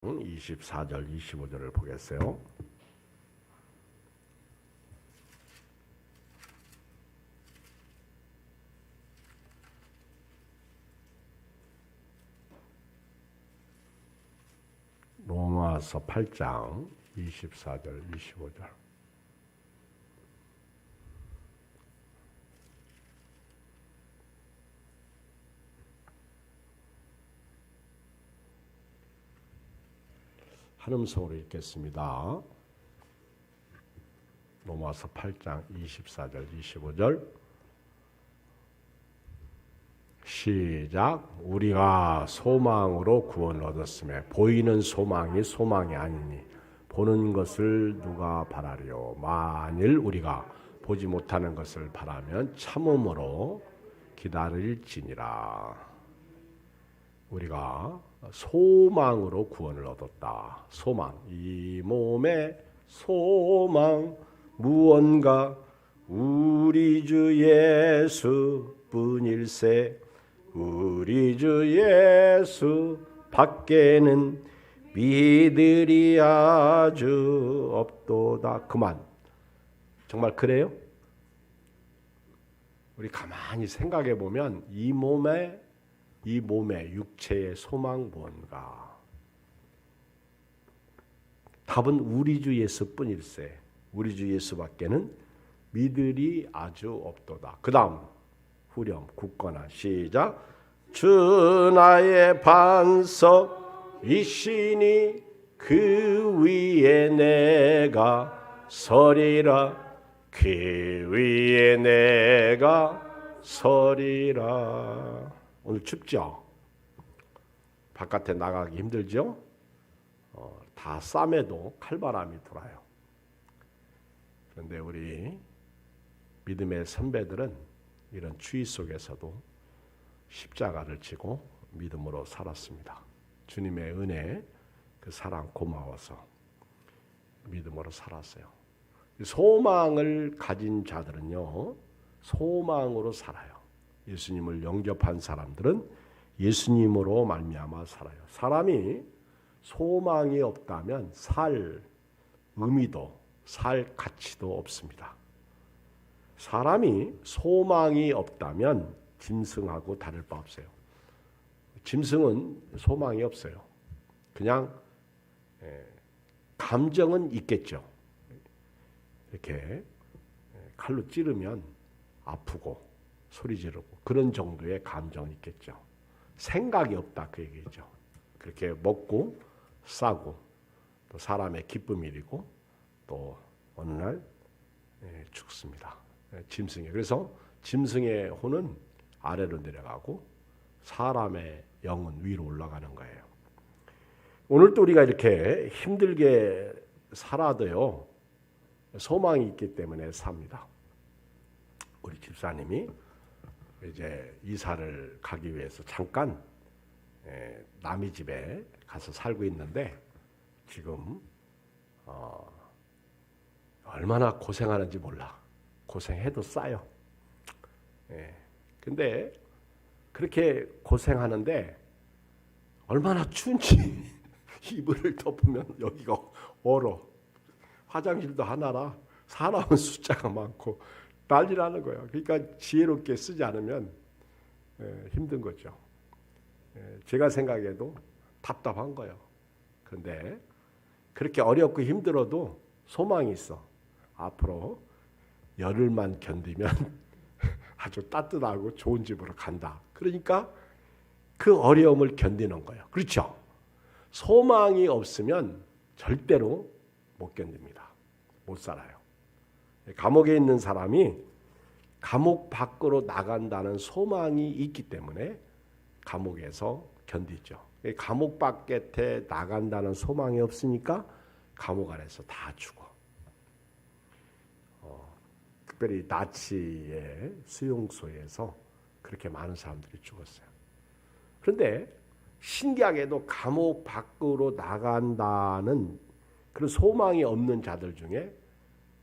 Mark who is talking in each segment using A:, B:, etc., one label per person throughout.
A: 24절 25절을 보겠어요. 로마서 8장 24절 25절. 한음성으로 읽겠습니다. 로마서 8장 24절 25절 시작. 우리가 소망으로 구원을 얻었으며 보이는 소망이 소망이 아니니 보는 것을 누가 바라리요. 만일 우리가 보지 못하는 것을 바라면 참음으로 기다릴지니라. 우리가 소망으로 구원을 얻었다. 소망, 이 몸의 소망 무언가 우리 주 예수 뿐일세. 우리 주 예수 밖에는 믿으리 아주 없도다. 그만. 정말 그래요? 우리 가만히 생각해 보면 이 몸의 육체의 소망 무언가? 답은 우리 주 예수뿐일세. 우리 주 예수밖에는 믿으리 아주 없도다. 그 다음 후렴 굳건한 시작. 주 나의 반석이시니 그 위에 내가 서리라. 그 위에 내가 서리라. 오늘 춥죠? 바깥에 나가기 힘들죠? 다 쌈에도 칼바람이 돌아요. 그런데 우리 믿음의 선배들은 이런 추위 속에서도 십자가를 지고 믿음으로 살았습니다. 주님의 은혜, 그 사랑 고마워서 믿음으로 살았어요. 소망을 가진 자들은요, 소망으로 살아요. 예수님을 영접한 사람들은 예수님으로 말미암아 살아요. 사람이 소망이 없다면 살 의미도 살 가치도 없습니다. 사람이 소망이 없다면 짐승하고 다를 바 없어요. 짐승은 소망이 없어요. 그냥 감정은 있겠죠. 이렇게 칼로 찌르면 아프고 소리 지르고 그런 정도의 감정이 있겠죠. 생각이 없다 그 얘기죠. 그렇게 먹고 싸고 또 사람의 기쁨이 이르고 또 어느 날 죽습니다. 짐승이. 그래서 짐승의 혼은 아래로 내려가고 사람의 영은 위로 올라가는 거예요. 오늘도 우리가 이렇게 힘들게 살아도요, 소망이 있기 때문에 삽니다. 우리 집사님이 이제 이사를 가기 위해서 잠깐 남의 집에 가서 살고 있는데 지금 얼마나 고생하는지 몰라. 고생해도 싸요. 근데 그렇게 고생하는데 얼마나 추운지 이불을 덮으면 여기가 얼어. 화장실도 하나라 사람은 숫자가 많고 난리나는 거예요. 그러니까 지혜롭게 쓰지 않으면 힘든 거죠. 제가 생각해도 답답한 거예요. 그런데 그렇게 어렵고 힘들어도 소망이 있어. 앞으로 열흘만 견디면 아주 따뜻하고 좋은 집으로 간다. 그러니까 그 어려움을 견디는 거예요. 그렇죠? 소망이 없으면 절대로 못 견딥니다. 못 살아요. 감옥에 있는 사람이 감옥 밖으로 나간다는 소망이 있기 때문에 감옥에서 견디죠. 감옥 밖에 나간다는 소망이 없으니까 감옥 안에서 다 죽어. 특별히 나치의 수용소에서 그렇게 많은 사람들이 죽었어요. 그런데 신기하게도 감옥 밖으로 나간다는 그런 소망이 없는 자들 중에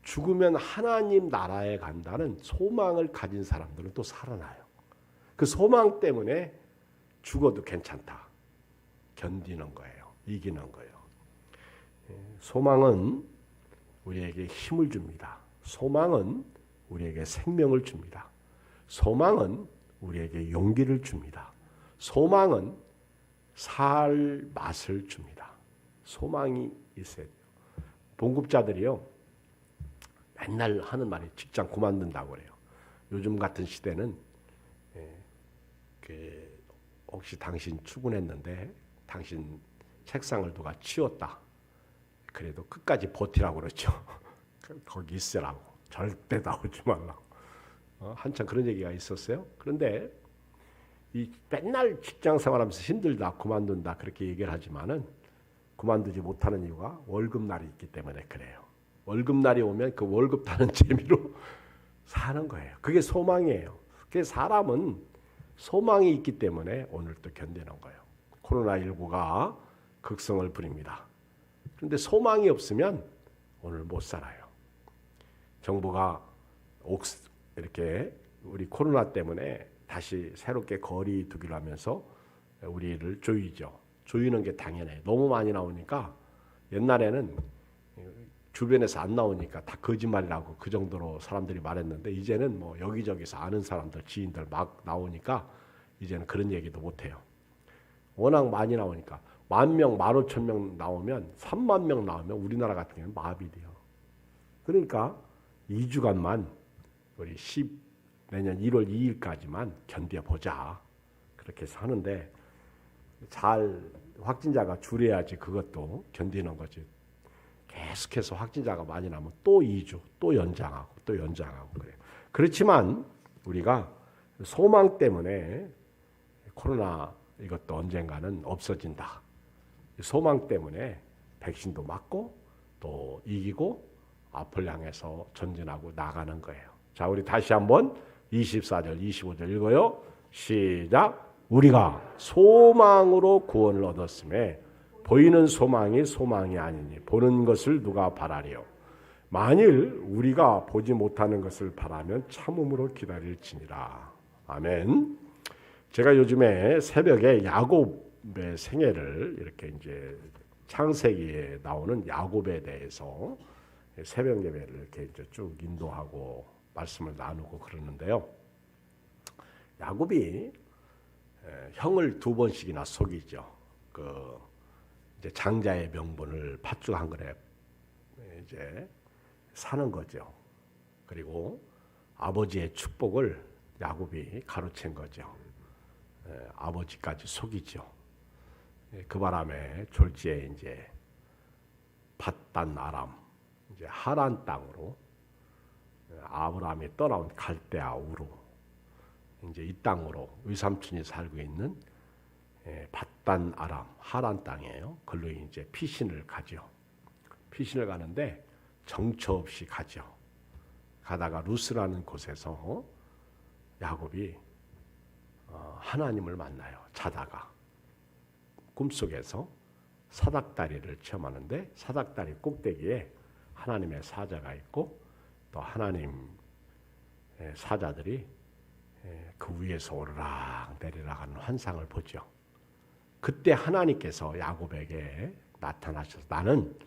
A: 죽으면 하나님 나라에 간다는 소망을 가진 사람들은 또 살아나요. 그 소망 때문에 죽어도 괜찮다. 견디는 거예요. 이기는 거예요. 소망은 우리에게 힘을 줍니다. 소망은 우리에게 생명을 줍니다. 소망은 우리에게 용기를 줍니다. 소망은 살 맛을 줍니다. 소망이 있어야 돼요. 봉급자들이요, 맨날 하는 말이 직장 그만둔다고 그래요. 요즘 같은 시대는 혹시 당신 출근했는데 당신 책상을 누가 치웠다. 그래도 끝까지 버티라고 그러죠. 거기 있으라고. 절대 나오지 말라고. 한참 그런 얘기가 있었어요. 그런데 이 맨날 직장 생활하면서 힘들다, 그만둔다 그렇게 얘기를 하지만은 그만두지 못하는 이유가 월급날이 있기 때문에 그래요. 월급날이 오면 그 월급 타는 재미로 사는 거예요. 그게 소망이에요. 그래서 사람은 소망이 있기 때문에 오늘도 견디는 거예요. 코로나19가 극성을 부립니다. 그런데 소망이 없으면 오늘 못 살아요. 정부가 이렇게 우리 코로나 때문에 다시 새롭게 거리 두기로 하면서 우리를 조이죠. 조이는 게 당연해요. 너무 많이 나오니까 옛날에는 주변에서 안 나오니까 다 거짓말이라고 그 정도로 사람들이 말했는데 이제는 뭐 여기저기서 아는 사람들, 지인들 막 나오니까 이제는 그런 얘기도 못해요. 워낙 많이 나오니까 10,000명, 15,000명 나오면 3만 명 나오면 우리나라 같은 경우는 마비 돼요. 그러니까 2주간만 우리 내년 1월 2일까지만 견뎌보자. 그렇게 해서 하는데 잘 확진자가 줄여야지 그것도 견디는 거지. 계속해서 확진자가 많이 나면 또 2주, 또 연장하고 또 연장하고 그래요. 그렇지만 우리가 소망 때문에 코로나 이것도 언젠가는 없어진다. 소망 때문에 백신도 맞고 또 이기고 앞을 향해서 전진하고 나가는 거예요. 자, 우리 다시 한번 24절, 25절 읽어요. 시작. 우리가 소망으로 구원을 얻었음에 보이는 소망이 소망이 아니니 보는 것을 누가 바라리요. 만일 우리가 보지 못하는 것을 바라면 참음으로 기다릴지니라. 아멘. 제가 요즘에 새벽에 야곱의 생애를 이렇게 이제 창세기에 나오는 야곱에 대해서 새벽 예배를 이렇게 이제 쭉 인도하고 말씀을 나누고 그러는데요. 야곱이 형을 2번씩이나 속이죠. 이제 장자의 명분을 팥죽 그래 이제 사는 거죠. 그리고 아버지의 축복을 야곱이 가로챈 거죠. 아버지까지 속이죠. 그 바람에 졸지에 이제 밧단 아람, 이제 하란 땅으로 아브라함이 떠나온 갈대아 우루, 이제 이 땅으로 의삼촌이 살고 있는 밧단 아람 하란 땅이에요. 걸로 이제 피신을 가죠. 피신을 가는데 정처 없이 가죠. 가다가 루스라는 곳에서 야곱이 하나님을 만나요. 자다가 꿈속에서 사닥다리를 체험하는데 사닥다리 꼭대기에 하나님의 사자가 있고 또 하나님 사자들이 그 위에서 오르락 내리락 하는 환상을 보죠. 그때 하나님께서 야곱에게 나타나셔서 나는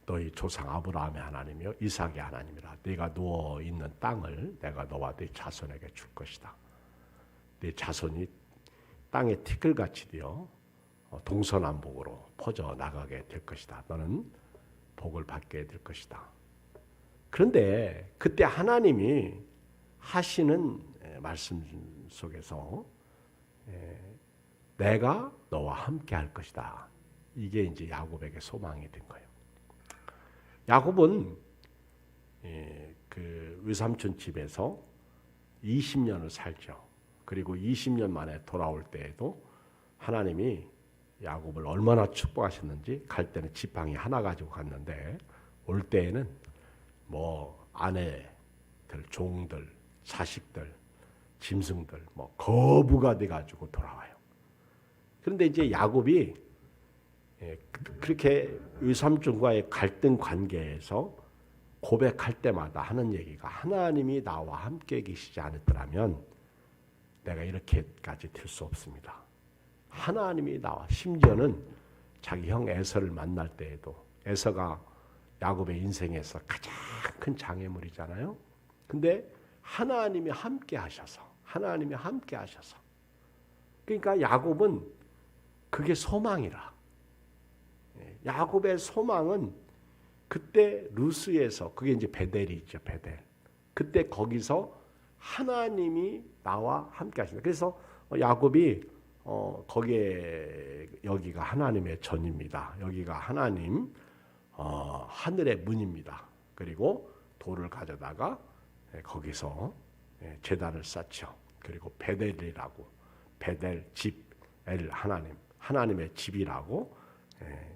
A: 너희 조상 아브라함의 하나님이요 이삭의 하나님이라. 네가 누워 있는 땅을 내가 너와 네 자손에게 줄 것이다. 네 자손이 땅에 티끌같이 되어 동서남북으로 퍼져 나가게 될 것이다. 너는 복을 받게 될 것이다. 그런데 그때 하나님이 하시는 말씀 속에서 내가 너와 함께 할 것이다. 이게 이제 야곱에게 소망이 된 거예요. 야곱은 그 외삼촌 집에서 20년을 살죠. 그리고 20년 만에 돌아올 때에도 하나님이 야곱을 얼마나 축복하셨는지 갈 때는 지팡이 하나 가지고 갔는데 올 때에는 뭐 아내들, 종들, 자식들, 짐승들 뭐 거부가 돼가지고 돌아와요. 그런데 이제 야곱이 그렇게 외삼촌과의 갈등 관계에서 고백할 때마다 하는 얘기가 하나님이 나와 함께 계시지 않았더라면 내가 이렇게까지 될 수 없습니다. 하나님이 나와 심지어는 자기 형 에서를 만날 때에도 에서가 야곱의 인생에서 가장 큰 장애물이잖아요. 근데 하나님이 함께 하셔서 그러니까 야곱은 그게 소망이라. 야곱의 소망은 그때 루스에서 그게 이제 베델이 있죠. 베델. 그때 거기서 하나님이 나와 함께 하신다. 그래서 야곱이 거기에 여기가 하나님의 전입니다. 여기가 하나님 하늘의 문입니다. 그리고 돌을 가져다가 거기서 제단을 쌓죠. 그리고 베델이라고 베델 집 엘 하나님의 집이라고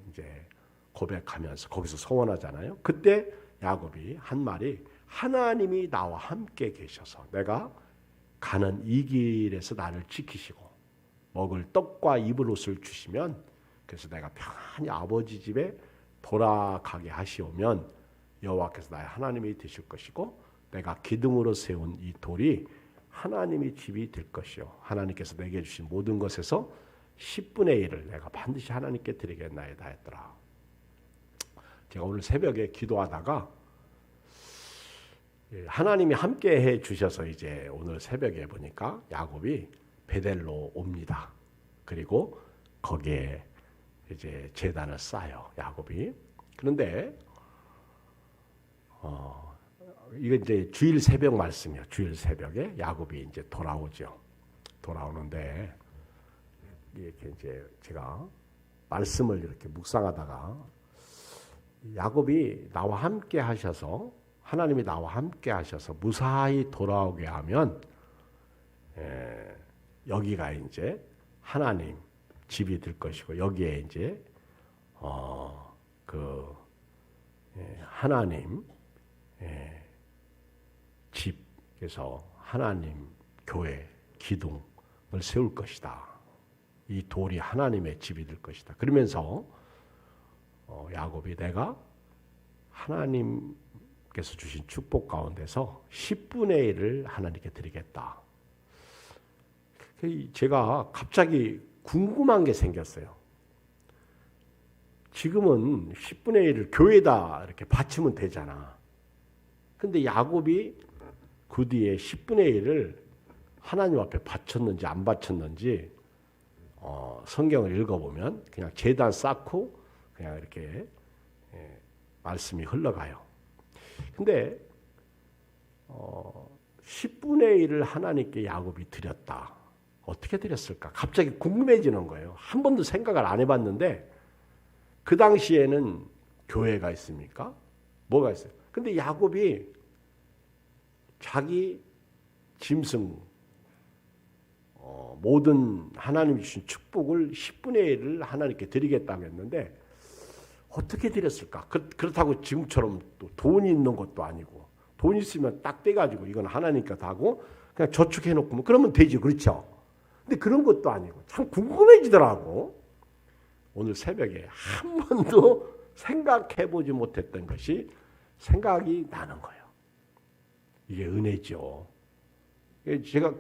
A: 이제 고백하면서 거기서 소원하잖아요. 그때 야곱이 한 말이 하나님이 나와 함께 계셔서 내가 가는 이 길에서 나를 지키시고 먹을 떡과 입을 옷을 주시면 그래서 내가 평안히 아버지 집에 돌아가게 하시오면 여호와께서 나의 하나님이 되실 것이고 내가 기둥으로 세운 이 돌이 하나님의 집이 될 것이요 하나님께서 내게 주신 모든 것에서 10분의 1을 내가 반드시 하나님께 드리겠나이다 했더라. 제가 오늘 새벽에 기도하다가 하나님이 함께 해 주셔서 이제 오늘 새벽에 보니까 야곱이 베델로 옵니다. 그리고 거기에 이제 제단을 쌓아요. 야곱이. 그런데 이거 이제 주일 새벽 말씀이에요. 주일 새벽에 야곱이 이제 돌아오죠. 돌아오는데 이렇게 이제 제가 말씀을 이렇게 묵상하다가 야곱이 나와 함께 하셔서 하나님이 나와 함께 하셔서 무사히 돌아오게 하면 여기가 이제 하나님 집이 될 것이고 여기에 이제 하나님 집에서 하나님 교회 기둥을 세울 것이다. 이 돌이 하나님의 집이 될 것이다. 그러면서 야곱이 내가 하나님께서 주신 축복 가운데서 10분의 1을 하나님께 드리겠다. 제가 갑자기 궁금한 게 생겼어요. 지금은 10분의 1을 교회에다 이렇게 바치면 되잖아. 근데 야곱이 그 뒤에 10분의 1을 하나님 앞에 바쳤는지 안 바쳤는지 성경을 읽어보면 그냥 제단 쌓고 그냥 이렇게 말씀이 흘러가요. 근데 10분의 1을 하나님께 야곱이 드렸다. 어떻게 드렸을까? 갑자기 궁금해지는 거예요. 한 번도 생각을 안 해봤는데 그 당시에는 교회가 있습니까? 뭐가 있어요? 근데 야곱이 자기 짐승 모든 하나님이 주신 축복을 10분의 1을 하나님께 드리겠다고 했는데 어떻게 드렸을까? 그렇다고 지금처럼 또 돈이 있는 것도 아니고 돈 있으면 딱 떼가지고 이건 하나님께 하고 그냥 저축해놓고 그러면 되지, 그렇죠? 근데 그런 것도 아니고 참 궁금해지더라고. 오늘 새벽에 한 번도 생각해보지 못했던 것이 생각이 나는 거예요. 이게 은혜죠. 제가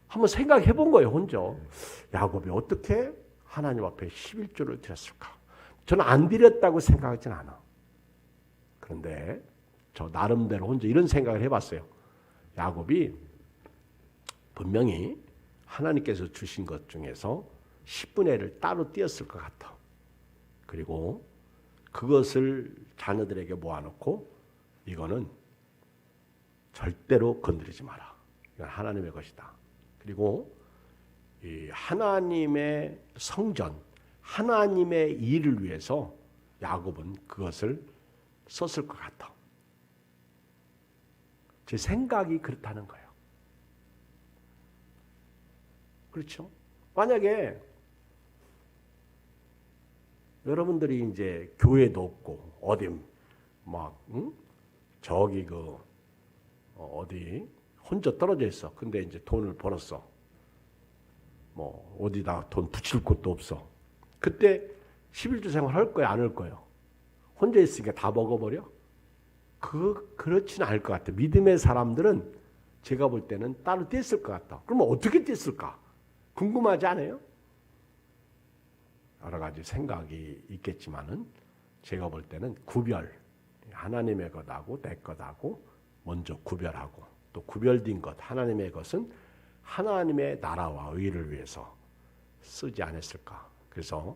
A: 한번 생각해 본 거예요, 혼자. 야곱이 어떻게 하나님 앞에 11조를 드렸을까? 저는 안 드렸다고 생각하진 않아. 그런데 저 나름대로 혼자 이런 생각을 해봤어요. 야곱이 분명히 하나님께서 주신 것 중에서 10분의 1을 따로 띄었을 것 같아. 그리고 그것을 자녀들에게 모아놓고 이거는 절대로 건드리지 마라. 이건 하나님의 것이다. 그리고 이 하나님의 성전, 하나님의 일을 위해서 야곱은 그것을 썼을 것 같아. 제 생각이 그렇다는 거예요. 그렇죠? 만약에 여러분들이 이제 교회도 없고 어디 막 저기 어디 혼자 떨어져 있어. 근데 이제 돈을 벌었어. 뭐 어디다 돈 붙일 곳도 없어. 그때 11조 생활 할 거야, 안 할 거예요? 혼자 있으니까 다 먹어버려? 그렇지는 않을 것 같아. 믿음의 사람들은 제가 볼 때는 따로 뗐을 것 같다. 그러면 어떻게 뗐을까? 궁금하지 않아요? 여러 가지 생각이 있겠지만은 제가 볼 때는 구별, 하나님의 것하고 내 것하고 먼저 구별하고 또 구별된 것, 하나님의 것은 하나님의 나라와 의를 위해서 쓰지 않았을까. 그래서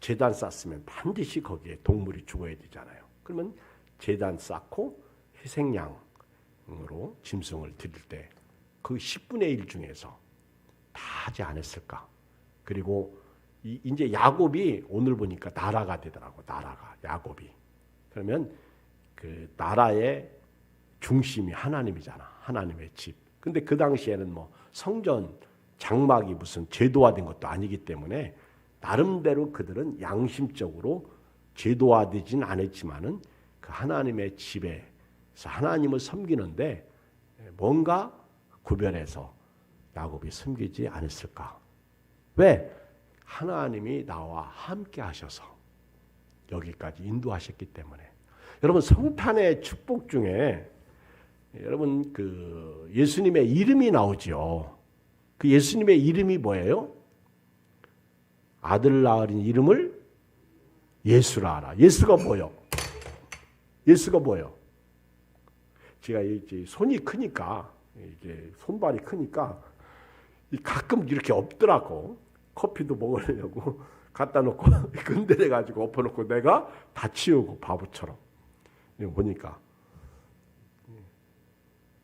A: 제단 쌓았으면 반드시 거기에 동물이 죽어야 되잖아요. 그러면 제단 쌓고 희생양으로 짐승을 드릴 때 그 10분의 1 중에서 다 하지 않았을까. 그리고 이제 야곱이 오늘 보니까 나라가 되더라고. 나라가 야곱이. 그러면 그 나라의 중심이 하나님이잖아. 하나님의 집. 근데 그 당시에는 뭐 성전 장막이 무슨 제도화된 것도 아니기 때문에 나름대로 그들은 양심적으로 제도화되진 않았지만은 그 하나님의 집에서 하나님을 섬기는데 뭔가 구별해서 야곱이 섬기지 않았을까? 왜? 하나님이 나와 함께 하셔서 여기까지 인도하셨기 때문에. 여러분 성탄의 축복 중에 여러분 그 예수님의 이름이 나오죠. 그 예수님의 이름이 뭐예요? 아들 낳으린 이름을 예수라 하라. 예수가 뭐요? 예수가 뭐요? 제가 이제 손이 크니까 이게 손발이 크니까 가끔 이렇게 엎더라고. 커피도 먹으려고 갖다 놓고 근데래 가지고 엎어놓고 내가 다 치우고 바보처럼. 보니까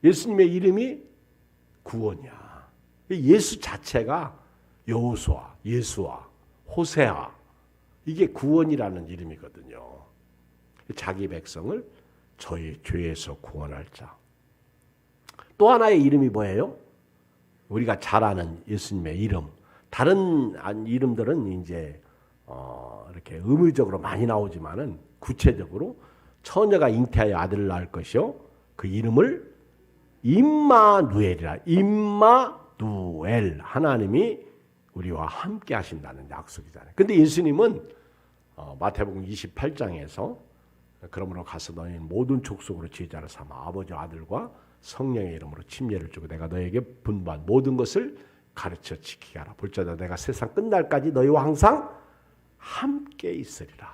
A: 예수님의 이름이 구원이야. 예수 자체가 여호수아, 예수아, 호세아 이게 구원이라는 이름이거든요. 자기 백성을 저희 죄에서 구원할 자. 또 하나의 이름이 뭐예요? 우리가 잘 아는 예수님의 이름. 다른 이름들은 이제 이렇게 의무적으로 많이 나오지만은 구체적으로 처녀가 잉태하여 아들을 낳을 것이요 그 이름을 임마누엘이라. 임마누엘. 하나님이 우리와 함께 하신다는 약속이잖아요. 근데 예수님은 마태복음 28장에서 그러므로 가서 너희는 모든 족속으로 제자를 삼아 아버지 아들과 성령의 이름으로 침례를 주고 내가 너에게 분부한 모든 것을 가르쳐 지키게 하라. 볼지어다 내가 세상 끝날까지 너희와 항상 함께 있으리라.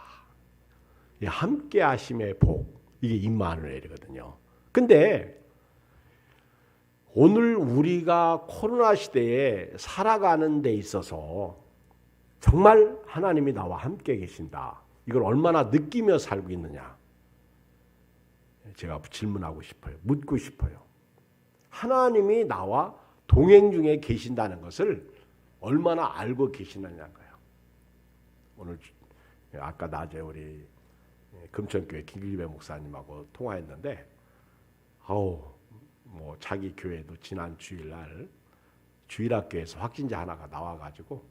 A: 이 함께 하심의 복, 이게 임마누엘이거든요. 근데 오늘 우리가 코로나 시대에 살아가는 데 있어서 정말 하나님이 나와 함께 계신다. 이걸 얼마나 느끼며 살고 있느냐. 제가 질문하고 싶어요. 묻고 싶어요. 하나님이 나와 동행 중에 계신다는 것을 얼마나 알고 계시느냐는 거예요. 오늘 아까 낮에 우리 금천교회 김길배 목사님하고 통화했는데 뭐 자기 교회도 지난 주일날 주일학교에서 확진자 하나가 나와가지고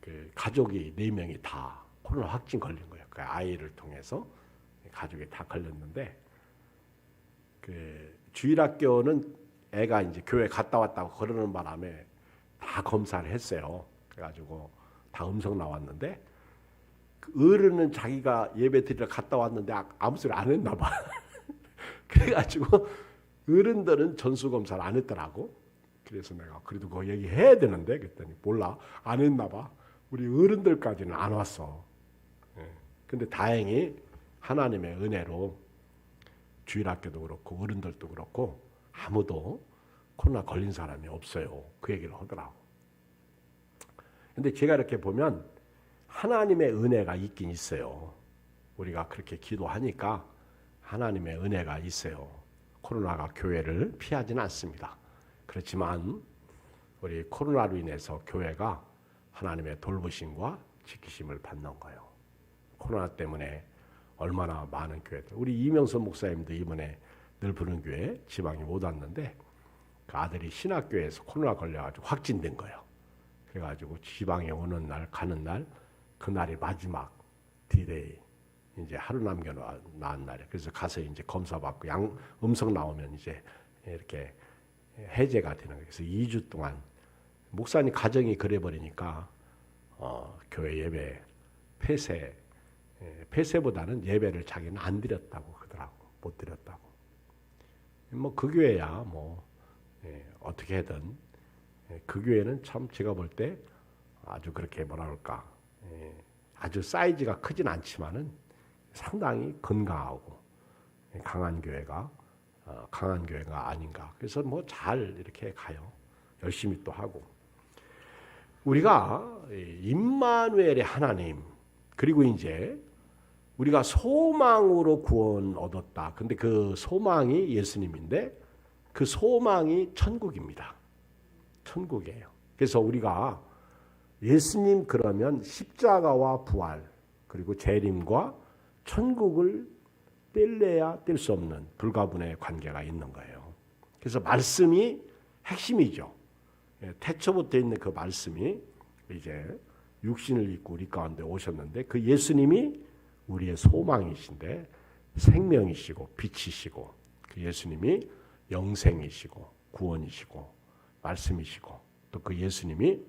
A: 그 가족이 4명이 다 코로나 확진 걸린 거예요. 그 아이를 통해서 가족이 다 걸렸는데 그 주일학교는 애가 이제 교회 갔다 왔다고 그러는 바람에 다 검사를 했어요. 그래가지고 다 음성 나왔는데 그 어른은 자기가 예배 드리러 갔다 왔는데 아무 소리 안 했나 봐. 그래가지고 어른들은 전수 검사를 안 했더라고. 그래서 내가 그래도 그거 얘기해야 되는데 그랬더니 몰라 안 했나 봐. 우리 어른들까지는 안 왔어. 근데 다행히 하나님의 은혜로 주일학교도 그렇고 어른들도 그렇고 아무도 코로나 걸린 사람이 없어요. 그 얘기를 하더라고. 근데 제가 이렇게 보면 하나님의 은혜가 있긴 있어요. 우리가 그렇게 기도하니까 하나님의 은혜가 있어요. 코로나가 교회를 피하지는 않습니다. 그렇지만 우리 코로나로 인해서 교회가 하나님의 돌보심과 지키심을 받는 거예요. 코로나 때문에 얼마나 많은 교회들. 우리 이명선 목사님도 이번에 늘 부른 교회 지방에 못 왔는데 그 아들이 신학교에서 코로나 걸려가지고 확진된 거예요. 그래가지고 지방에 오는 날 가는 날 그날이 마지막 디데이. 이제 하루 남겨 나은 날에 그래서 가서 이제 검사 받고 음성 나오면 이제 이렇게 해제가 되는 거예요. 그래서 2주 동안 목사님 가정이 그래 버리니까 교회 예배 폐쇄보다는 예배를 자기는 안 드렸다고 그러더라고. 못 드렸다고. 뭐 그 교회야 뭐 어떻게 하든 그 교회는 참 제가 볼 때 아주 그렇게 뭐라 그럴까, 아주 사이즈가 크진 않지만은 상당히 건강하고 강한 교회가 아닌가. 그래서 뭐 잘 이렇게 가요. 열심히 또 하고. 우리가 임마누엘의 하나님, 그리고 이제 우리가 소망으로 구원 얻었다. 근데 그 소망이 예수님인데 그 소망이 천국입니다. 천국이에요. 그래서 우리가 예수님 그러면 십자가와 부활 그리고 재림과 천국을 뗄래야 뗄 수 없는 불가분의 관계가 있는 거예요. 그래서 말씀이 핵심이죠. 태초부터 있는 그 말씀이 이제 육신을 입고 우리 가운데 오셨는데 그 예수님이 우리의 소망이신데 생명이시고 빛이시고 그 예수님이 영생이시고 구원이시고 말씀이시고 또 그 예수님이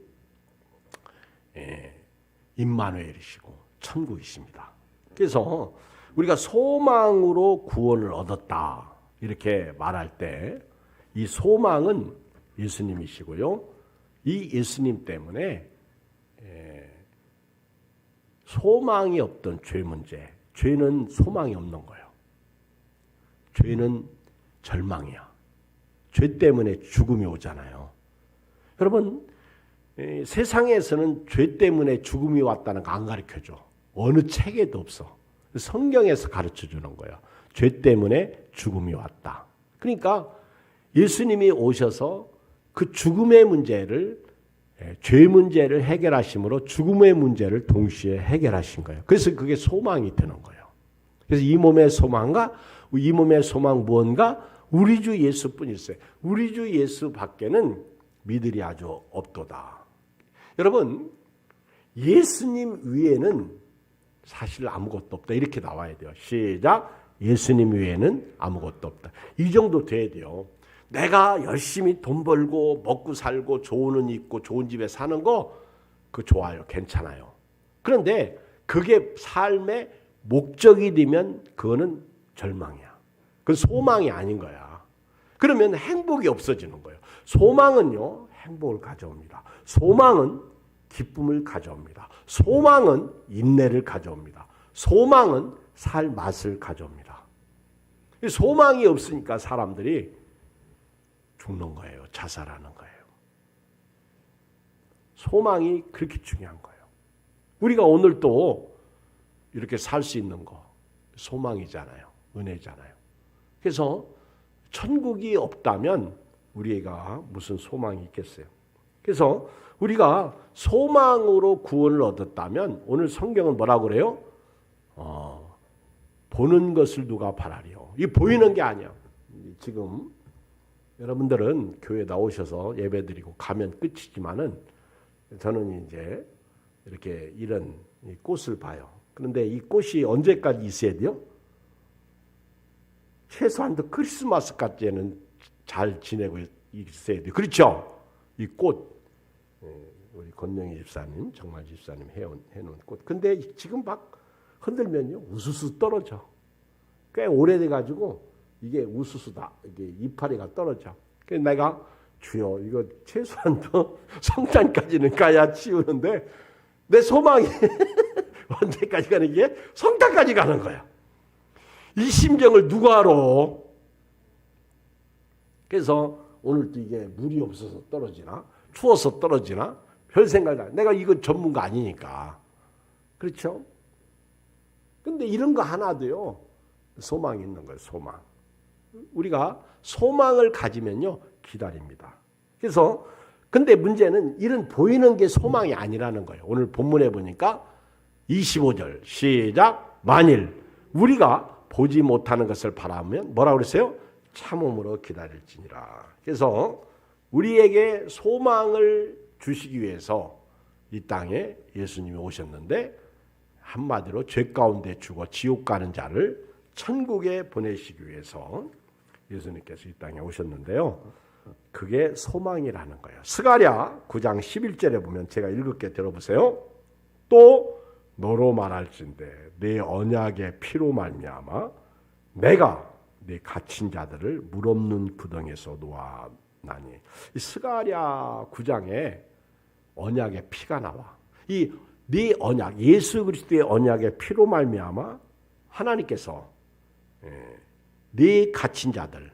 A: 임마누엘이시고 천국이십니다. 그래서 우리가 소망으로 구원을 얻었다 이렇게 말할 때 이 소망은 예수님이시고요. 이 예수님 때문에 소망이 없던 죄 문제, 죄는 소망이 없는 거예요. 죄는 절망이야. 죄 때문에 죽음이 오잖아요. 여러분, 세상에서는 죄 때문에 죽음이 왔다는 거 안 가르쳐줘. 어느 책에도 없어. 성경에서 가르쳐 주는 거예요. 죄 때문에 죽음이 왔다. 그러니까 예수님이 오셔서 그 죽음의 문제를, 죄 문제를 해결하심으로 죽음의 문제를 동시에 해결하신 거예요. 그래서 그게 소망이 되는 거예요. 그래서 이 몸의 소망과 이 몸의 소망 무언가 우리 주 예수뿐일세. 우리 주 예수 밖에는 믿으리 아주 없도다. 여러분, 예수님 위에는 사실 아무것도 없다. 이렇게 나와야 돼요. 시작. 예수님 외에는 아무것도 없다. 이 정도 돼야 돼요. 내가 열심히 돈 벌고 먹고 살고 좋은 옷 입고 좋은 집에 사는 거 그거 좋아요. 괜찮아요. 그런데 그게 삶의 목적이 되면 그거는 절망이야. 그건 소망이 아닌 거야. 그러면 행복이 없어지는 거예요. 소망은요, 행복을 가져옵니다. 소망은 기쁨을 가져옵니다. 소망은 인내를 가져옵니다. 소망은 살 맛을 가져옵니다. 소망이 없으니까 사람들이 죽는 거예요. 자살하는 거예요. 소망이 그렇게 중요한 거예요. 우리가 오늘 또 이렇게 살 수 있는 거 소망이잖아요. 은혜잖아요. 그래서 천국이 없다면 우리가 무슨 소망이 있겠어요. 그래서 우리가 소망으로 구원을 얻었다면 오늘 성경은 뭐라고 그래요? 보는 것을 누가 바라리요. 이 보이는 게 아니야. 지금 여러분들은 교회 나오셔서 예배드리고 가면 끝이지만은 저는 이제 이렇게 이런 꽃을 봐요. 그런데 이 꽃이 언제까지 있어야 돼요? 최소한도 크리스마스까지는 잘 지내고 있어야 돼요. 그렇죠? 이 꽃, 우리 권영희 집사님, 정말 집사님 해놓은 꽃. 근데 지금 막 흔들면요, 우수수 떨어져. 꽤 오래돼가지고 이게 우수수다. 이게 이파리가 떨어져. 그래서 내가 주여, 이거 최소한도 성탄까지는 가야 치우는데 내 소망이 언제까지 가는 게 성탄까지 가는 거야. 이 심정을 누가 알아? 그래서 오늘도 이게 물이 없어서 떨어지나 추워서 떨어지나 별 생각이 안. 내가 이건 전문가 아니니까. 그렇죠? 근데 이런 거 하나도요, 소망이 있는 거예요. 소망. 우리가 소망을 가지면요 기다립니다. 그래서 근데 문제는 이런 보이는 게 소망이 아니라는 거예요. 오늘 본문에 보니까 25절 시작. 만일 우리가 보지 못하는 것을 바라면 뭐라고 그랬어요? 참음으로 기다릴지니라. 그래서 우리에게 소망을 주시기 위해서 이 땅에 예수님이 오셨는데 한마디로 죄 가운데 죽어 지옥 가는 자를 천국에 보내시기 위해서 예수님께서 이 땅에 오셨는데요. 그게 소망이라는 거예요. 스가랴 9장 11절에 보면 제가 읽을게 들어보세요. 또 너로 말할진대 내 언약의 피로 말미암아 내가 내 갇힌 자들을 물 없는 구덩이에서 놓아나니. 이 스가랴 9장에 언약의 피가 나와. 이 네 언약, 예수 그리스도의 언약의 피로 말미암아 하나님께서 네 갇힌 자들,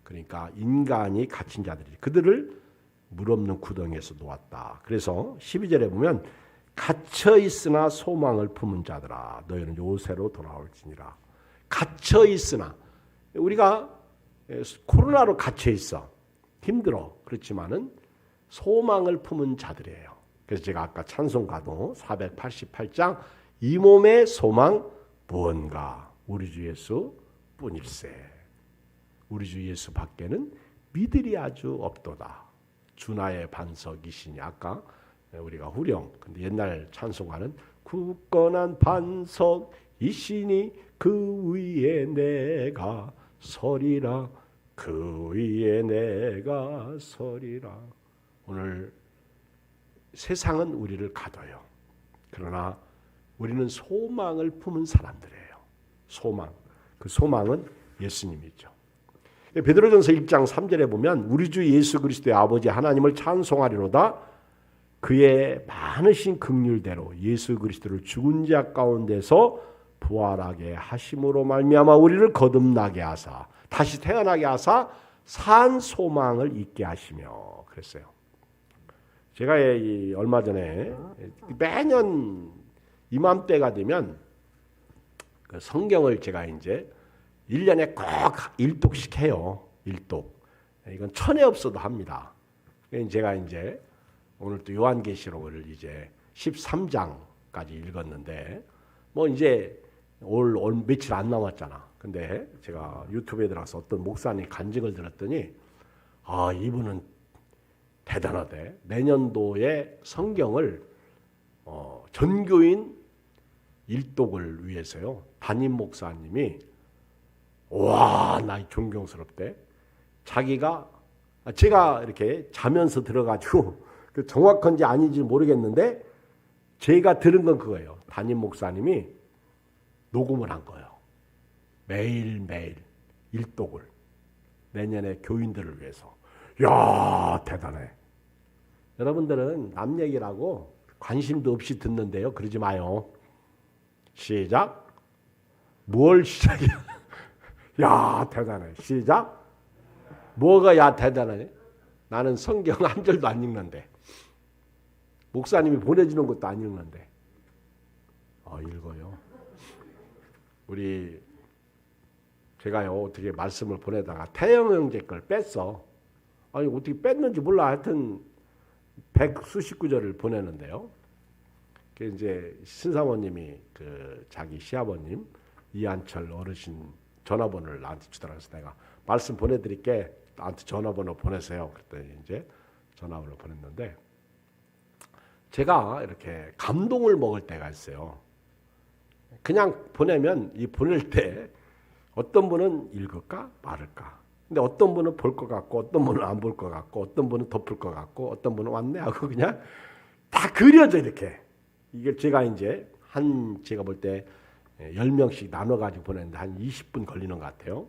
A: 그러니까 인간이 갇힌 자들이 그들을 물없는 구덩이에서 놓았다. 그래서 12절에 보면 갇혀 있으나 소망을 품은 자들아 너희는 요새로 돌아올지니라. 갇혀 있으나 우리가 코로나로 갇혀 있어. 힘들어. 그렇지만은 소망을 품은 자들이에요. 그래서 제가 아까 찬송가도 488장 이 몸의 소망 무언가 우리 주 예수 뿐일세. 우리 주 예수 밖에는 믿으리 아주 없도다. 주나의 반석이시니 아까 우리가 후렴 근데 옛날 찬송가는 굳건한 반석이시니 그 위에 내가 서리라 그 위에 내가 서리라. 오늘 세상은 우리를 가둬요. 그러나 우리는 소망을 품은 사람들이에요. 소망. 그 소망은 예수님이죠. 베드로전서 1장 3절에 보면 우리 주 예수 그리스도의 아버지 하나님을 찬송하리로다. 그의 많으신 긍휼대로 예수 그리스도를 죽은 자 가운데서 부활하게 하심으로 말미암아 우리를 거듭나게 하사 다시 태어나게 하사 산 소망을 있게 하시며 그랬어요. 제가 얼마 전에 매년 이맘때가 되면 그 성경을 제가 이제 1년에 꼭 1독씩 해요. 1독. 이건 천에 없어도 합니다. 제가 이제 오늘 또 요한계시록을 이제 13장까지 읽었는데 뭐 이제 올 며칠 안 남았잖아. 근데 제가 유튜브에 들어가서 어떤 목사님 간증을 들었더니 아 이분은 대단하대. 내년도에 성경을 전교인 일독을 위해서요. 담임 목사님이 와, 나 존경스럽대. 자기가 제가 이렇게 자면서 들어가지고 그 정확한지 아닌지 모르겠는데 제가 들은 건 그거예요. 담임 목사님이 녹음을 한 거예요. 매일매일 일독을 내년에 교인들을 위해서. 야, 대단해. 여러분들은 남 얘기라고 관심도 없이 듣는데요. 그러지 마요. 시작. 뭘 시작이야? 야, 대단해. 시작. 뭐가 야 대단하네? 나는 성경 한 절도 안 읽는데. 목사님이 보내주는 것도 안 읽는데. 읽어요. 제가요 어떻게 말씀을 보내다가 태영 형제 걸 뺐어. 아니 어떻게 뺐는지 몰라. 하여튼 100수십 구절을 보내는데요. 그 이제 신사모님이 그 자기 시아버님 이한철 어르신 전화번호를 나한테 주더라고요. 그래서 내가 말씀 보내드릴게. 나한테 전화번호 보내세요. 그랬더니 이제 전화번호 보냈는데 제가 이렇게 감동을 먹을 때가 있어요. 그냥 보내면 이 보낼 때 어떤 분은 읽을까 말을까. 근데 어떤 분은 볼 것 같고 어떤 분은 안 볼 것 같고 어떤 분은 덮을 것 같고 어떤 분은 왔네 하고 그냥 다 그려져 이렇게. 이게 제가 이제 제가 볼 때 10명씩 나눠가지고 보냈는데 한 20분 걸리는 것 같아요.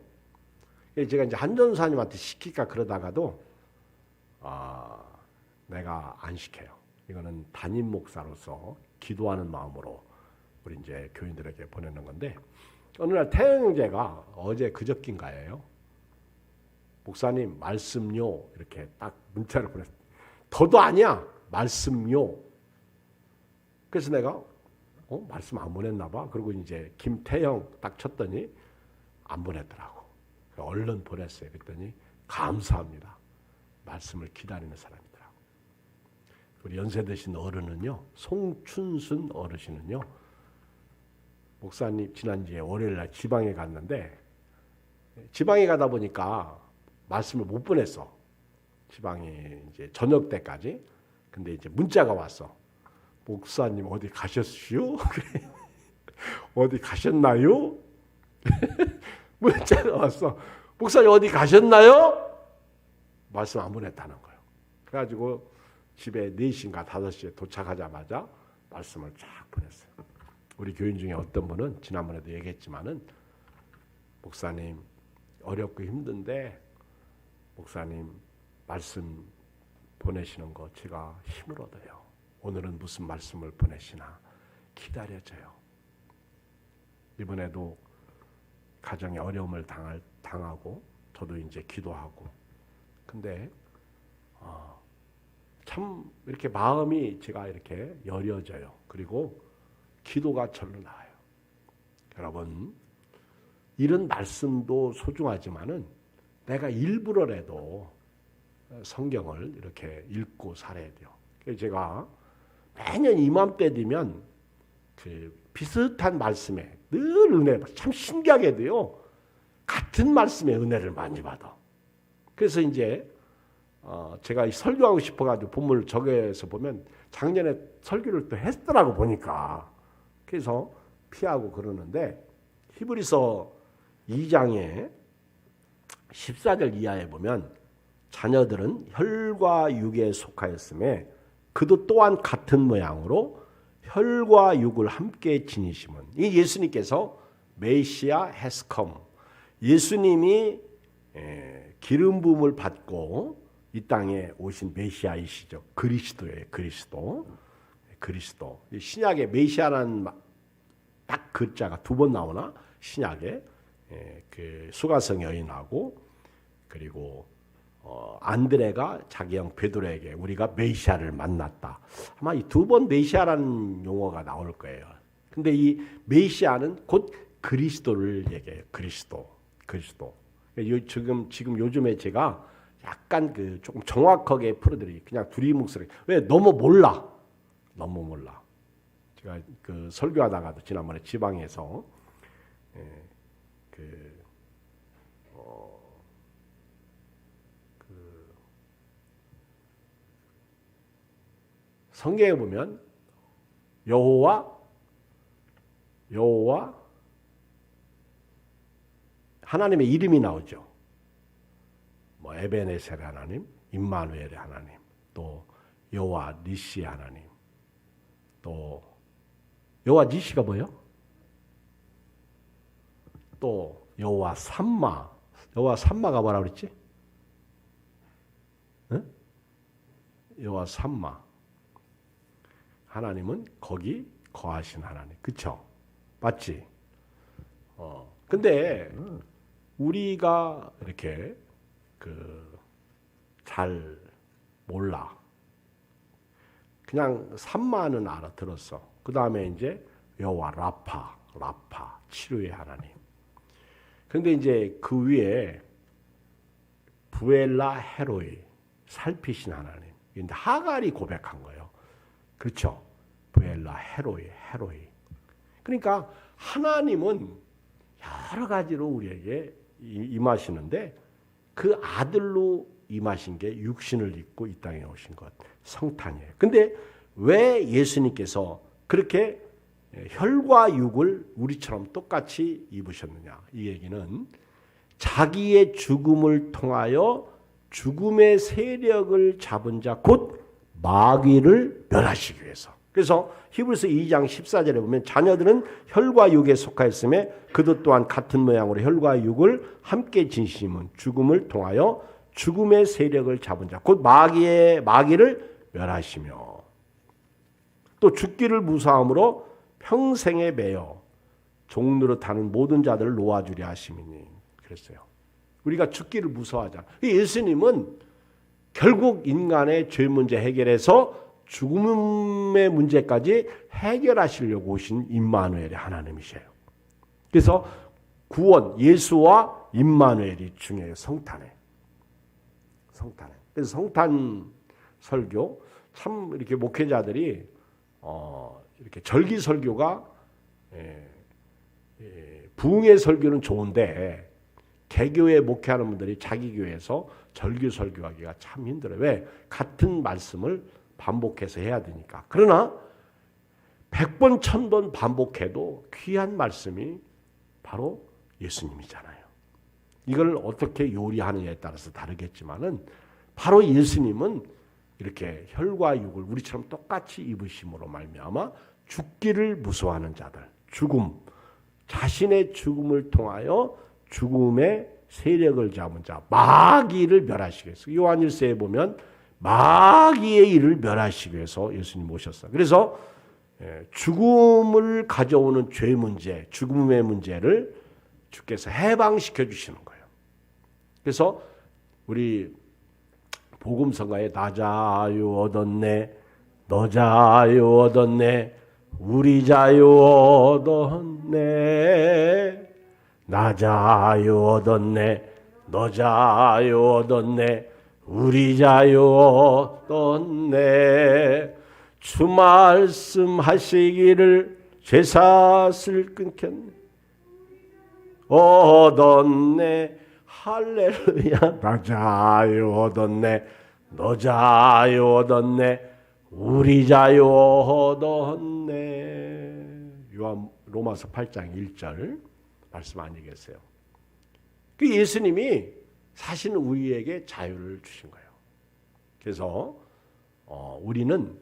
A: 제가 이제 한 전사님한테 시킬까 그러다가도 내가 안 시켜요. 이거는 담임 목사로서 기도하는 마음으로 우리 이제 교인들에게 보내는 건데 어느 날 태영 형제가 어제 그저께인가예요. 목사님 말씀요 이렇게 딱 문자를 보냈어요. 더도 아니야 말씀요. 그래서 내가 말씀 안 보냈나 봐. 그리고 이제 김태형 딱 쳤더니 안 보냈더라고. 얼른 보냈어요. 그랬더니 감사합니다. 말씀을 기다리는 사람이더라고. 우리 연세 드신 어른은요. 송춘순 어르신은요. 목사님 지난주에 월요일날 지방에 갔는데 지방에 가다 보니까 말씀을 못 보냈어. 지방에 이제 저녁 때까지. 근데 이제 문자가 왔어. 목사님 어디 가셨슈? 그래. 어디 가셨나요? 문자가 왔어. 목사님 어디 가셨나요? 말씀 안 보냈다는 거예요. 그래가지고 집에 4시인가 5시에 도착하자마자 말씀을 쫙 보냈어요. 우리 교인 중에 어떤 분은 지난번에도 얘기했지만은 목사님 어렵고 힘든데 목사님 말씀 보내시는 거 제가 힘을 얻어요. 오늘은 무슨 말씀을 보내시나 기다려져요. 이번에도 가정에 어려움을 당하고 저도 이제 기도하고 근데 참 이렇게 마음이 제가 이렇게 여려져요. 그리고 기도가 절로 나와요. 여러분 이런 말씀도 소중하지만은 내가 일부러라도 성경을 이렇게 읽고 살아야 돼요. 그래서 제가 매년 이맘때 되면 그 비슷한 말씀에 늘 은혜 참 신기하게도요. 같은 말씀에 은혜를 많이 받아. 그래서 이제 제가 설교하고 싶어가지고 본문을 적어서 보면 작년에 설교를 또 했더라고 보니까 그래서 피하고 그러는데 히브리서 2장에 14절 이하에 보면 자녀들은 혈과 육에 속하였음에 그도 또한 같은 모양으로 혈과 육을 함께 지니심은 이 예수님께서 메시아 has come 예수님이 기름 부음을 받고 이 땅에 오신 메시아이시죠. 그리스도예요. 그리스도. 신약에 메시아라는 딱 글자가 두 번 나오나 신약에 그 수가성 여인하고 그리고 안드레가 자기 형 베드로에게 우리가 메시아를 만났다. 아마 이 두 번 메시아라는 용어가 나올 거예요. 근데 이 메시아는 곧 그리스도를 얘기해요. 그리스도. 지금 요즘에 제가 약간 그 조금 정확하게 풀어드리기 그냥 둘이 목소리. 왜 너무 몰라. 제가 그 설교하다가도 지난번에 지방에서 성경에 보면 여호와 하나님의 이름이 나오죠. 뭐 에베네셀의 하나님, 임마누엘의 하나님, 또 여호와 니시의 하나님, 또 여호와 니시가 뭐예요? 또 여호와 삼마. 여호와 삼마가 뭐라 그랬지? 응? 여호와 삼마. 하나님은 거기 거하신 하나님. 그쵸? 맞지? 근데 우리가 이렇게 잘 몰라. 그냥 삼마는 알아들었어. 그 다음에 이제 여호와 라파, 치료의 하나님. 근데 이제 그 위에 부엘라 헤로이, 살피신 하나님. 근데 하갈이 고백한 거예요. 그렇죠? 부엘라 헤로이. 그러니까 하나님은 여러 가지로 우리에게 임하시는데 그 아들로 임하신 게 육신을 입고 이 땅에 오신 것, 성탄이에요. 근데 왜 예수님께서 그렇게 혈과 육을 우리처럼 똑같이 입으셨느냐? 이 얘기는 자기의 죽음을 통하여 죽음의 세력을 잡은 자 곧 마귀를 멸하시기 위해서. 그래서 히브리서 2장 14절에 보면 자녀들은 혈과 육에 속하였음에 그도 또한 같은 모양으로 혈과 육을 함께 지니심은 죽음을 통하여 죽음의 세력을 잡은 자 곧 마귀를 멸하시며 또 죽기를 무사함으로 평생에 매여 종노릇하는 모든 자들을 놓아주려 하심이니 그랬어요. 우리가 죽기를 무서워하자. 예수님은 결국 인간의 죄 문제 해결해서 죽음의 문제까지 해결하시려고 오신 임마누엘의 하나님이세요. 그래서 구원, 예수와 임마누엘이 중요해요. 성탄에. 그래서 성탄 설교 참 이렇게 목회자들이 이렇게 절기 설교가 부흥의 설교는 좋은데 개교에 목회하는 분들이 자기 교회에서 절기 설교하기가 참 힘들어요. 왜? 같은 말씀을 반복해서 해야 되니까. 그러나 100번, 1000번 반복해도 귀한 말씀이 바로 예수님이잖아요. 이걸 어떻게 요리하느냐에 따라서 다르겠지만은 바로 예수님은 이렇게 혈과 육을 우리처럼 똑같이 입으심으로 말미암아 죽기를 무서워하는 자들, 죽음, 자신의 죽음을 통하여 죽음의 세력을 잡은 자, 마귀를 멸하시겠어요. 요한일서에 보면 마귀의 일을 멸하시기 위해서 예수님 오셨어요. 그래서 죽음을 가져오는 죄 문제, 죽음의 문제를 주께서 해방시켜 주시는 거예요. 그래서 우리 복음성가에 나 자유 얻었네, 너 자유 얻었네, 우리 자유 얻었네, 나 자유 얻었네, 너 자유 얻었네, 우리 자유 얻었네. 주 말씀하시기를 죄사슬 끊겼네, 얻었네, 할렐루야. 나 자유 얻었네, 너 자유 얻었네, 우리 자유 얻었네. 로마서 8장 1절 말씀 아니 계세요. 그 예수님이 사실은 우리에게 자유를 주신 거예요. 그래서 우리는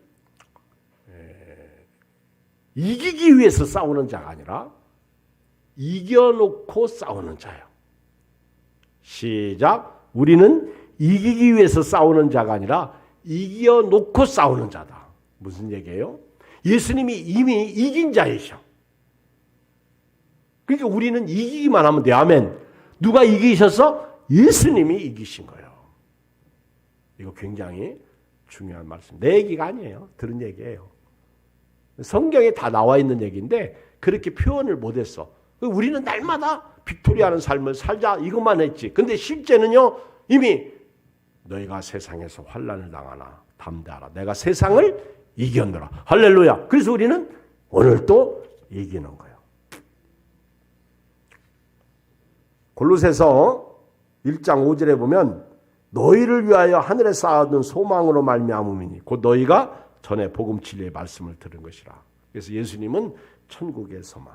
A: 이기기 위해서 싸우는 자가 아니라 이겨놓고 싸우는 자예요. 시작. 우리는 이기기 위해서 싸우는 자가 아니라 이겨놓고 싸우는 자다. 무슨 얘기예요? 예수님이 이미 이긴 자이셔. 그러니까 우리는 이기기만 하면 돼. 아멘. 누가 이기셔서? 예수님이 이기신 거예요. 이거 굉장히 중요한 말씀. 내 얘기가 아니에요. 들은 얘기예요. 성경에 다 나와 있는 얘기인데 그렇게 표현을 못했어. 우리는 날마다 빅토리아는 삶을 살자 이것만 했지. 근데 실제는요, 이미 너희가 세상에서 환난을 당하나 담대하라. 내가 세상을 이겼노라. 할렐루야. 그래서 우리는 오늘 또 이기는 거예요. 골로새서 1장 5절에 보면 너희를 위하여 하늘에 쌓아둔 소망으로 말미암음이니 곧 너희가 전에 복음 진리의 말씀을 들은 것이라. 그래서 예수님은 천국의 소망.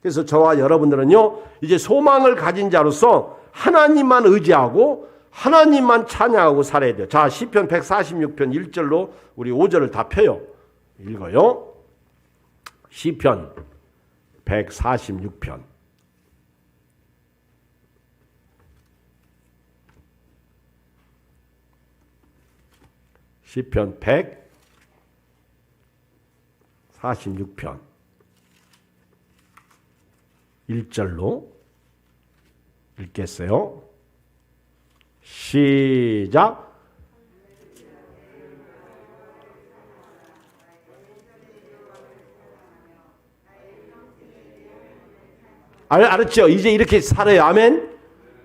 A: 그래서 저와 여러분들은요, 이제 소망을 가진 자로서 하나님만 의지하고 하나님만 찬양하고 살아야 돼요. 자, 시편 146편 1절로 우리 5절을 다 펴요. 읽어요. 시편 146편. 시편 146편 1절로 읽겠어요. 시작. 알았죠? 이제 이렇게 살아요. 아멘.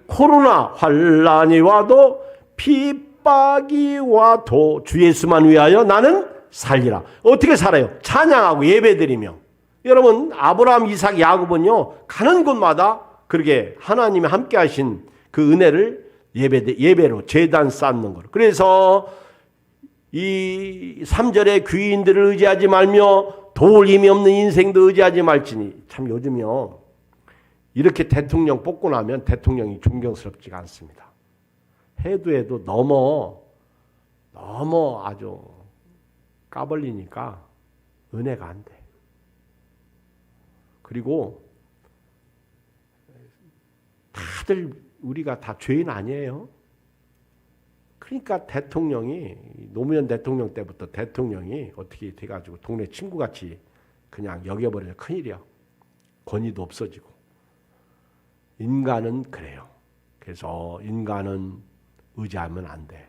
A: 코로나 환란이 와도 핍박이 와도 주 예수만 위하여 나는 살리라. 어떻게 살아요? 찬양하고 예배드리며. 여러분, 아브라함, 이삭, 야곱은요, 가는 곳마다 그렇게 하나님이 함께 하신 그 은혜를 예배로 제단 쌓는 거로. 그래서 이 3절에 귀인들을 의지하지 말며 도울 힘이 없는 인생도 의지하지 말지니. 참 요즘요, 이렇게 대통령 뽑고 나면 대통령이 존경스럽지가 않습니다. 해도 너무 아주 까벌리니까 은혜가 안 돼. 그리고 다들 우리가 다 죄인 아니에요. 그러니까 대통령이 노무현 대통령 때부터 대통령이 어떻게 돼가지고 동네 친구같이 그냥 여겨버리면 큰일이야. 권위도 없어지고. 인간은 그래요. 그래서 인간은 의지하면 안 돼.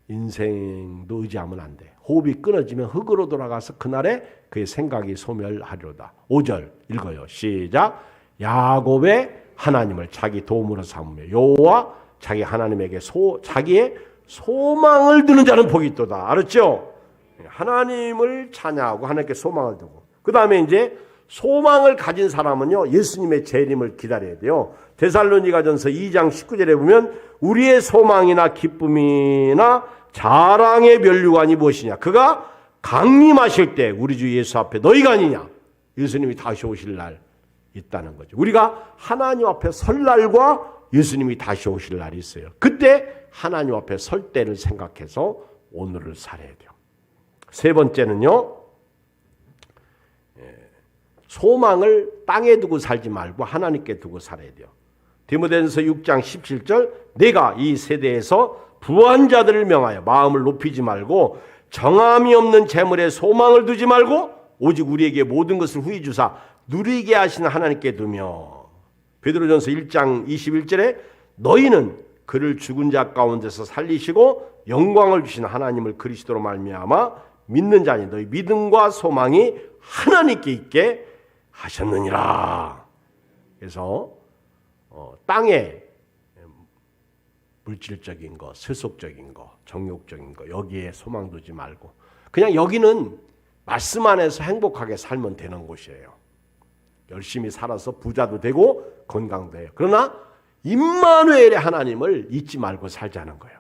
A: 인생도 의지하면 안 돼. 호흡이 끊어지면 흙으로 돌아가서 그날에 그의 생각이 소멸하리로다. 5절 읽어요. 시작. 야곱의 하나님을 자기 도움으로 삼으며 여호와 자기 하나님에게 자기의 소망을 두는 자는 복이 있도다. 알았죠? 하나님을 찬양하고 하나님께 소망을 두고, 그 다음에 이제 소망을 가진 사람은요, 예수님의 재림을 기다려야 돼요. 데살로니가전서 2장 19절에 보면 우리의 소망이나 기쁨이나 자랑의 면류관이 무엇이냐? 그가 강림하실 때 우리 주 예수 앞에 너희가 아니냐? 예수님이 다시 오실 날 있다는 거죠. 우리가 하나님 앞에 설 날과 예수님이 다시 오실 날이 있어요. 그때 하나님 앞에 설 때를 생각해서 오늘을 살아야 돼요. 세 번째는요, 소망을 땅에 두고 살지 말고 하나님께 두고 살아야 돼요. 디모데전서 6장 17절 내가 이 세대에서 부한 자들을 명하여 마음을 높이지 말고 정함이 없는 재물에 소망을 두지 말고 오직 우리에게 모든 것을 후히 주사 누리게 하시는 하나님께 두며. 베드로전서 1장 21절에 너희는 그를 죽은 자 가운데서 살리시고 영광을 주신 하나님을 그리스도로 말미암아 믿는 자니 너희 믿음과 소망이 하나님께 있게 하셨느니라. 그래서 땅에 물질적인 거, 세속적인 거, 정욕적인 거 여기에 소망 두지 말고 그냥 여기는 말씀 안에서 행복하게 살면 되는 곳이에요. 열심히 살아서 부자도 되고 건강도 해요. 그러나 임마누엘의 하나님을 잊지 말고 살자는 거예요.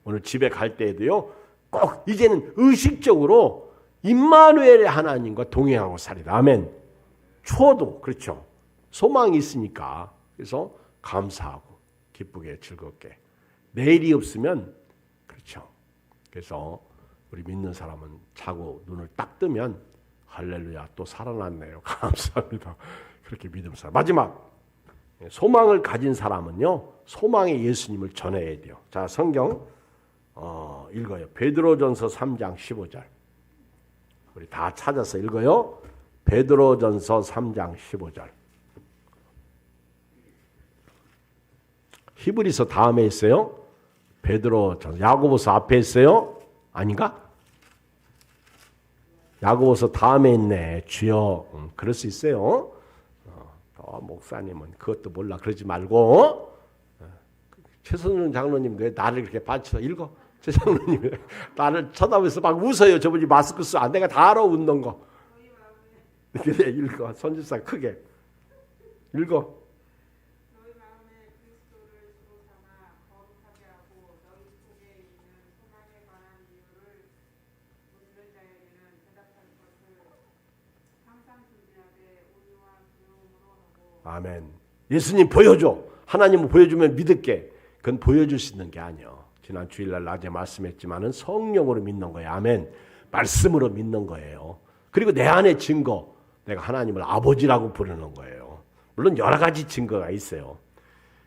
A: 오늘 집에 갈 때에도요. 꼭 이제는 의식적으로 임마누엘의 하나님과 동행하고 살이다. 아멘. 추워도 그렇죠. 소망이 있으니까. 그래서 감사하고 기쁘게 즐겁게. 내일이 없으면 그렇죠. 그래서 우리 믿는 사람은 자고 눈을 딱 뜨면 할렐루야 또 살아났네요. 감사합니다. 그렇게 믿음 사람. 마지막 소망을 가진 사람은요. 소망의 예수님을 전해야 돼요. 자, 성경 읽어요. 베드로전서 3장 15절. 우리 다 찾아서 읽어요. 베드로전서 3장 15절. 히브리서 다음에 있어요. 베드로전서 야고보서 앞에 있어요. 아닌가? 야고보서 다음에 있네. 주여. 그럴 수 있어요. 목사님은 그것도 몰라. 그러지 말고. 최선준 장로님 왜 나를 그렇게 받쳐 읽어? 최 장로님 나를 쳐다보면서 막 웃어요. 저분이 마스크 쓰고. 아, 내가 다 알아 웃는 거. 그래 읽어. 선지자 크게. 읽어. 아멘. 예수님 보여줘. 하나님은 보여주면 믿을게. 그건 보여줄 수 있는 게 아니야. 지난 주일날 낮에 말씀했지만은 성령으로 믿는 거예요. 아멘. 말씀으로 믿는 거예요. 그리고 내 안에 증거. 내가 하나님을 아버지라고 부르는 거예요. 물론 여러 가지 증거가 있어요.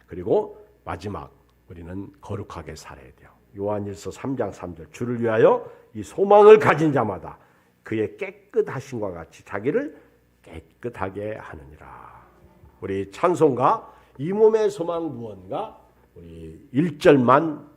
A: 그리고 마지막 우리는 거룩하게 살아야 돼요. 요한일서 3장 3절. 주를 위하여 이 소망을 가진 자마다 그의 깨끗하심과 같이 자기를 깨끗하게 하느니라. 우리 찬송가 이 몸의 소망 무언가 우리 1절만